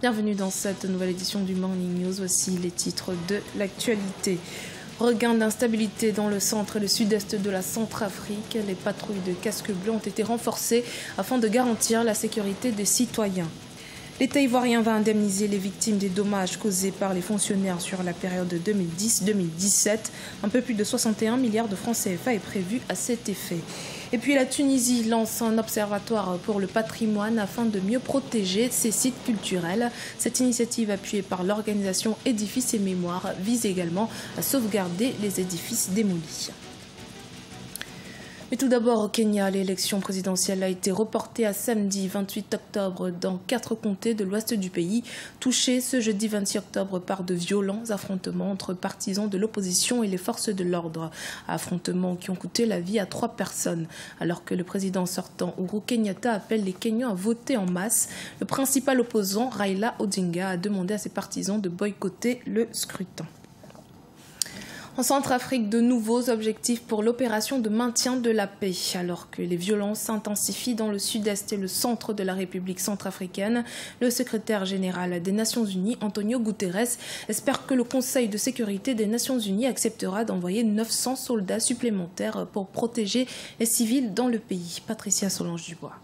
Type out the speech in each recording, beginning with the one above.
Bienvenue dans cette nouvelle édition du Morning News. Voici les titres de l'actualité. Regain d'instabilité dans le centre et le sud-est de la Centrafrique. Les patrouilles de casques bleus ont été renforcées afin de garantir la sécurité des citoyens. L'État ivoirien va indemniser les victimes des dommages causés par les fonctionnaires sur la période 2010-2017. Un peu plus de 61 milliards de francs CFA est prévu à cet effet. Et puis la Tunisie lance un observatoire pour le patrimoine afin de mieux protéger ses sites culturels. Cette initiative appuyée par l'organisation Édifices et Mémoire vise également à sauvegarder les édifices démolis. Mais tout d'abord, au Kenya, l'élection présidentielle a été reportée à samedi 28 octobre dans 4 comtés de l'ouest du pays, touchés ce jeudi 26 octobre par de violents affrontements entre partisans de l'opposition et les forces de l'ordre. Affrontements qui ont coûté la vie à 3 personnes. Alors que le président sortant, Uhuru Kenyatta, appelle les Kenyans à voter en masse, le principal opposant, Raila Odinga, a demandé à ses partisans de boycotter le scrutin. En Centrafrique, de nouveaux objectifs pour l'opération de maintien de la paix. Alors que les violences s'intensifient dans le sud-est et le centre de la République centrafricaine, le secrétaire général des Nations Unies, Antonio Guterres, espère que le Conseil de sécurité des Nations Unies acceptera d'envoyer 900 soldats supplémentaires pour protéger les civils dans le pays. Patricia Solange-Dubois.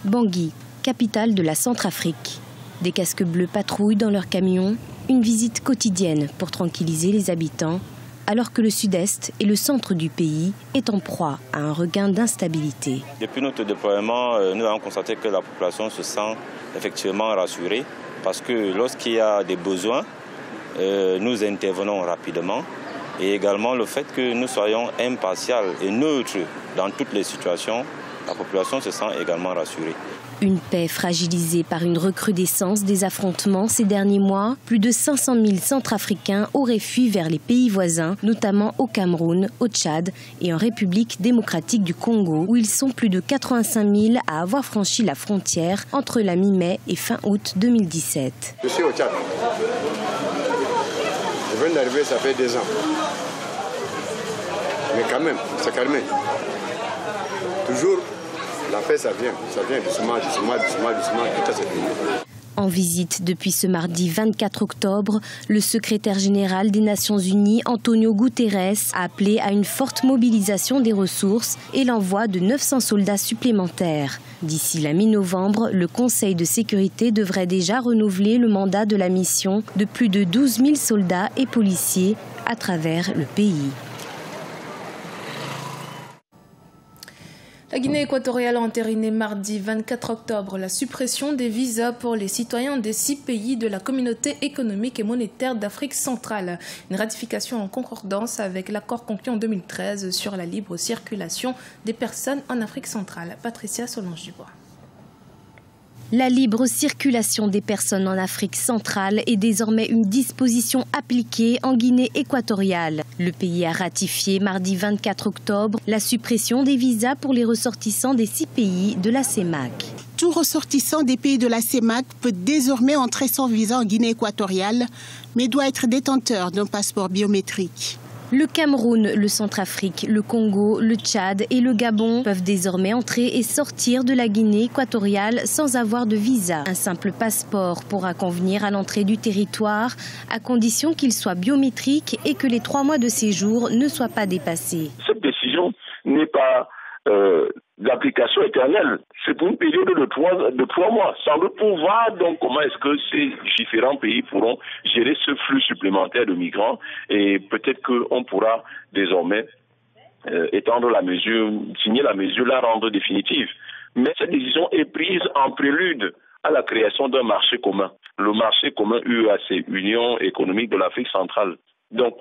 Bangui, capitale de la Centrafrique. Des casques bleus patrouillent dans leurs camions, une visite quotidienne pour tranquilliser les habitants, alors que le sud-est et le centre du pays est en proie à un regain d'instabilité. Depuis notre déploiement, nous avons constaté que la population se sent effectivement rassurée, parce que lorsqu'il y a des besoins, nous intervenons rapidement, et également le fait que nous soyons impartials et neutres dans toutes les situations, la population se sent également rassurée. Une paix fragilisée par une recrudescence des affrontements ces derniers mois. Plus de 500 000 Centrafricains auraient fui vers les pays voisins, notamment au Cameroun, au Tchad et en République démocratique du Congo, où ils sont plus de 85 000 à avoir franchi la frontière entre la mi-mai et fin août 2017. Je suis au Tchad. Je viens d'arriver, ça fait 2 ans. Mais quand même, ça calme. Toujours. La paix, ça vient doucement, tout à fait. En visite depuis ce mardi 24 octobre, le secrétaire général des Nations Unies, Antonio Guterres, a appelé à une forte mobilisation des ressources et l'envoi de 900 soldats supplémentaires. D'ici la mi-novembre, le Conseil de sécurité devrait déjà renouveler le mandat de la mission de plus de 12 000 soldats et policiers à travers le pays. La Guinée équatoriale a entériné mardi 24 octobre la suppression des visas pour les citoyens des 6 pays de la communauté économique et monétaire d'Afrique centrale. Une ratification en concordance avec l'accord conclu en 2013 sur la libre circulation des personnes en Afrique centrale. Patricia Solange-Dubois. La libre circulation des personnes en Afrique centrale est désormais une disposition appliquée en Guinée équatoriale. Le pays a ratifié mardi 24 octobre la suppression des visas pour les ressortissants des 6 pays de la CEMAC. Tout ressortissant des pays de la CEMAC peut désormais entrer sans visa en Guinée équatoriale, mais doit être détenteur d'un passeport biométrique. Le Cameroun, le Centrafrique, le Congo, le Tchad et le Gabon peuvent désormais entrer et sortir de la Guinée équatoriale sans avoir de visa. Un simple passeport pourra convenir à l'entrée du territoire, à condition qu'il soit biométrique et que les 3 mois de séjour ne soient pas dépassés. Cette décision n'est pas d'application éternelle. C'est pour une période de 3 mois. Sans doute pour voir donc comment est-ce que ces différents pays pourront gérer ce flux supplémentaire de migrants, et peut-être qu'on pourra désormais étendre la mesure, signer la mesure, la rendre définitive. Mais cette décision est prise en prélude à la création d'un marché commun. Le marché commun UEAC, Union économique de l'Afrique centrale. Donc,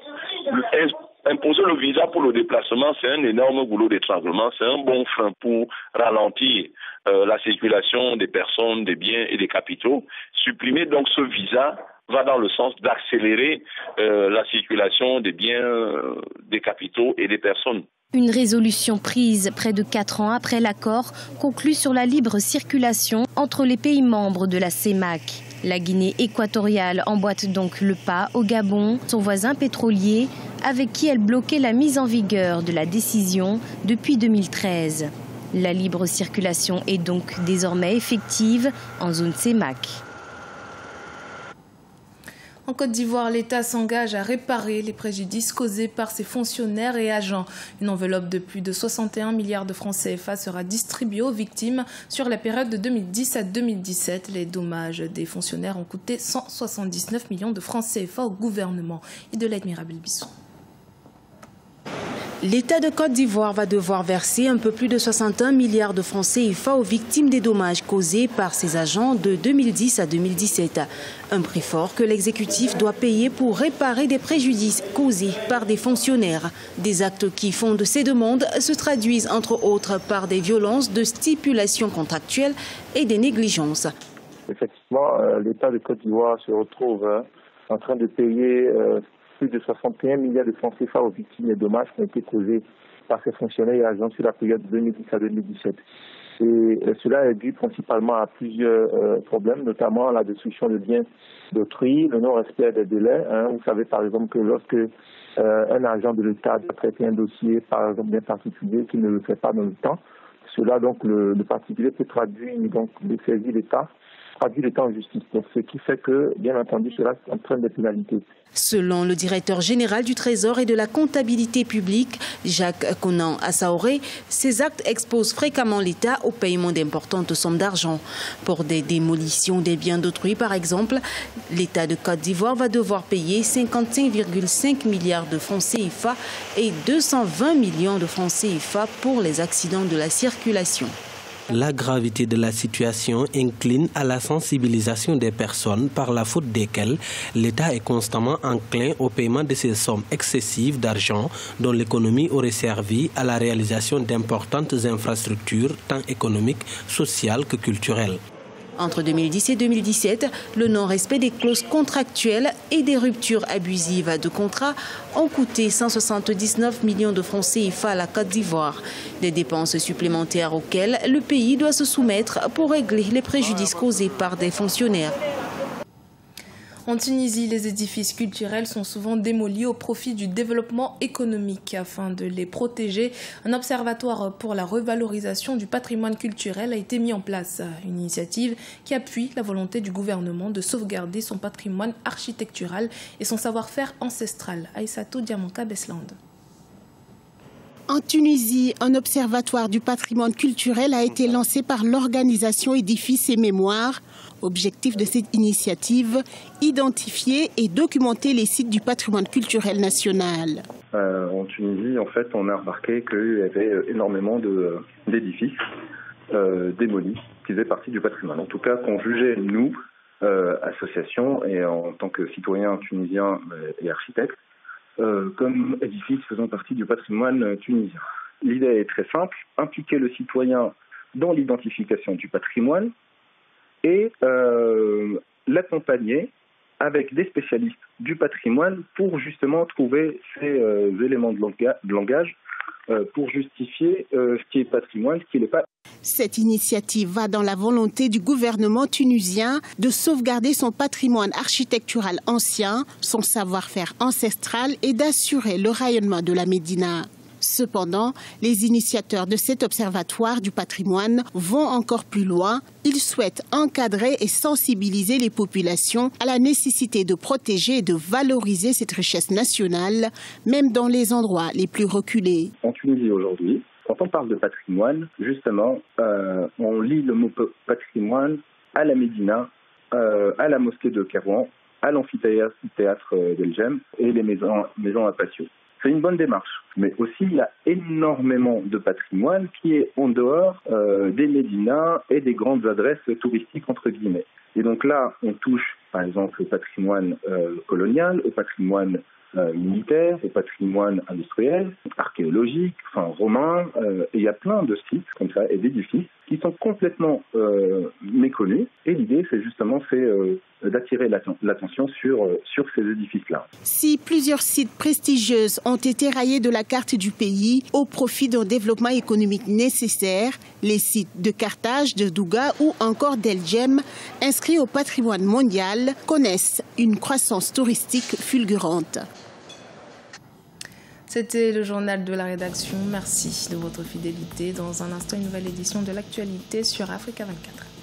imposer le visa pour le déplacement, c'est un énorme goulot d'étranglement, c'est un bon frein pour ralentir la circulation des personnes, des biens et des capitaux. Supprimer donc ce visa va dans le sens d'accélérer la circulation des biens, des capitaux et des personnes. Une résolution prise près de 4 ans après l'accord conclu sur la libre circulation entre les pays membres de la CEMAC. La Guinée équatoriale emboîte donc le pas au Gabon, son voisin pétrolier, avec qui elle bloquait la mise en vigueur de la décision depuis 2013. La libre circulation est donc désormais effective en zone CEMAC. En Côte d'Ivoire, l'État s'engage à réparer les préjudices causés par ses fonctionnaires et agents. Une enveloppe de plus de 61 milliards de francs CFA sera distribuée aux victimes sur la période de 2010 à 2017. Les dommages des fonctionnaires ont coûté 179 millions de francs CFA au gouvernement. Et de l'admirable Bisson. L'État de Côte d'Ivoire va devoir verser un peu plus de 61 milliards de francs CFA aux victimes des dommages causés par ses agents de 2010 à 2017. Un prix fort que l'exécutif doit payer pour réparer des préjudices causés par des fonctionnaires. Des actes qui fondent ces demandes se traduisent entre autres par des violences de stipulation contractuelle et des négligences. Effectivement, l'État de Côte d'Ivoire se retrouve en train de payer plus de 61 milliards de francs CFA aux victimes des dommages qui ont été causés par ces fonctionnaires et agents sur la période de 2010 à 2017. Et cela est dû principalement à plusieurs problèmes, notamment la destruction de biens d'autrui, le non-respect des délais. Vous savez par exemple que lorsque un agent de l'État doit traiter un dossier, par exemple bien particulier, qu'il ne le fait pas dans le temps, cela donc le particulier peut traduire donc saisir l'État en justice. Donc, ce qui fait que, bien entendu, cela entraîne des pénalités. Selon le directeur général du Trésor et de la comptabilité publique, Jacques Conan Assaoré, ces actes exposent fréquemment l'État au paiement d'importantes sommes d'argent. Pour des démolitions des biens d'autrui, par exemple, l'État de Côte d'Ivoire va devoir payer 55,5 milliards de francs CFA et 220 millions de francs CFA pour les accidents de la circulation. La gravité de la situation incline à la sensibilisation des personnes par la faute desquelles l'État est constamment enclin au paiement de ces sommes excessives d'argent dont l'économie aurait servi à la réalisation d'importantes infrastructures tant économiques, sociales que culturelles. Entre 2010 et 2017, le non-respect des clauses contractuelles et des ruptures abusives de contrats ont coûté 179 millions de francs CFA à la Côte d'Ivoire. Des dépenses supplémentaires auxquelles le pays doit se soumettre pour régler les préjudices causés par des fonctionnaires. En Tunisie, les édifices culturels sont souvent démolis au profit du développement économique. Afin de les protéger, un observatoire pour la revalorisation du patrimoine culturel a été mis en place. Une initiative qui appuie la volonté du gouvernement de sauvegarder son patrimoine architectural et son savoir-faire ancestral. Aïssatou Diamanka Besland. En Tunisie, un observatoire du patrimoine culturel a été lancé par l'organisation Édifices et Mémoire. Objectif de cette initiative, identifier et documenter les sites du patrimoine culturel national. En Tunisie, en fait, on a remarqué qu'il y avait énormément d'édifices démolis qui faisaient partie du patrimoine. En tout cas, qu'on jugeait, nous, associations et en tant que citoyens tunisiens et architectes, comme édifices faisant partie du patrimoine tunisien. L'idée est très simple, impliquer le citoyen dans l'identification du patrimoine et l'accompagner avec des spécialistes du patrimoine pour justement trouver ces éléments de langage pour justifier ce qui est patrimoine, ce qui n'est pas. Cette initiative va dans la volonté du gouvernement tunisien de sauvegarder son patrimoine architectural ancien, son savoir-faire ancestral et d'assurer le rayonnement de la Médina. Cependant, les initiateurs de cet observatoire du patrimoine vont encore plus loin. Ils souhaitent encadrer et sensibiliser les populations à la nécessité de protéger et de valoriser cette richesse nationale, même dans les endroits les plus reculés. En Tunisie aujourd'hui, quand on parle de patrimoine, justement, on lit le mot patrimoine à la Médina, à la mosquée de Kérouan, à l'amphithéâtre d'El Jem et les maisons à patio. C'est une bonne démarche, mais aussi il y a énormément de patrimoine qui est en dehors des médinas et des grandes adresses touristiques entre guillemets. Et donc là, on touche par exemple au patrimoine colonial, au patrimoine militaire, au patrimoine industriel, archéologique, romain, et il y a plein de sites comme ça et d'édifices qui sont complètement méconnus. Et l'idée, c'est justement d'attirer l'attention sur ces édifices-là. Si plusieurs sites prestigieux ont été rayés de la carte du pays au profit d'un développement économique nécessaire, les sites de Carthage, de Douga ou encore d'El Jem, inscrits au patrimoine mondial, connaissent une croissance touristique fulgurante. C'était le journal de la rédaction. Merci de votre fidélité. Dans un instant, une nouvelle édition de l'actualité sur Africa 24.